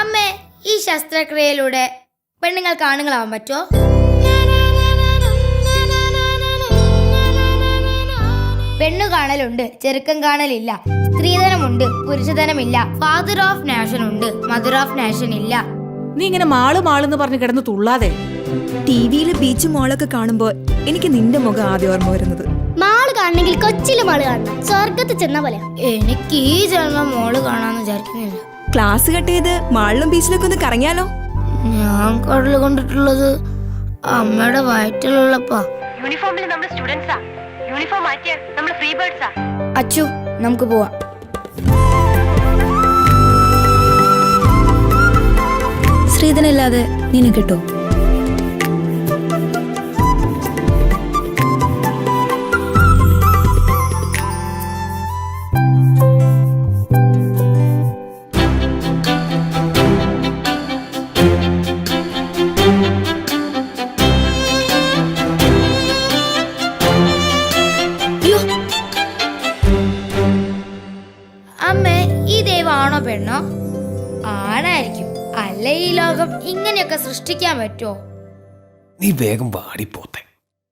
അമ്മേ, ഈ ശസ്ത്രക്രിയയിലൂടെ പെണ്ണുങ്ങൾക്ക് ആണുങ്ങളാവാൻ പറ്റുമോ? പെണ്ണു കാണലുണ്ട്, ചെറുക്കം കാണലില്ല. സ്ത്രീധനമുണ്ട്, പുരുഷധനമില്ല. ഫാദർ ഓഫ് നാഷൻ ഉണ്ട്, മദർ ഓഫ് നാഷൻ ഇല്ല. നീ ഇങ്ങനെ മാളെന്ന് പറഞ്ഞ് കിടന്ന് തുള്ളാതെ. ടിവിയില് ബീച്ച് മോളൊക്കെ കാണുമ്പോ എനിക്ക് നിന്റെ മുഖം ആദ്യം ഓർമ്മ വരുന്നത്. മാള് കാണണമെങ്കിൽ കൊച്ചിയിലെ മാള് കാണണം, സ്വർഗത്ത് ചെന്ന പോലെ. എനിക്ക് ഈ ജന്മം മോള് കാണാന്ന് വിചാരിക്കുന്നില്ല. ക്ലാസ് കട്ട് ചെയ്ത് മാളിലും ബീച്ചിലൊക്കെ ഒന്ന് കറങ്ങിയാലോ? ഞാൻ കടല് കൊണ്ടിട്ടുള്ളത് അമ്മയുടെ വയറ്റിലുള്ളപ്പാ. യൂണിഫോമിൽ നമ്മൾ സ്റ്റുഡൻസാ, യൂണിഫോം മാറ്റിയാൽ നമ്മൾ ഫ്രീ ബേർഡ്സാ. അച്ചു, നമുക്ക് പോവാം. ശ്രീധനല്ലാതെ നിന്നെ കിട്ടോ? അമ്മേ, ഈ ദൈവമാണോ പെണ്ണോ? ആണായിരിക്കും. അല്ല, ഈ ലോകം ഇങ്ങനെയൊക്കെ സൃഷ്ടിക്കാൻ പറ്റുമോ? നീ വേഗം വാടിപ്പോത്തെ.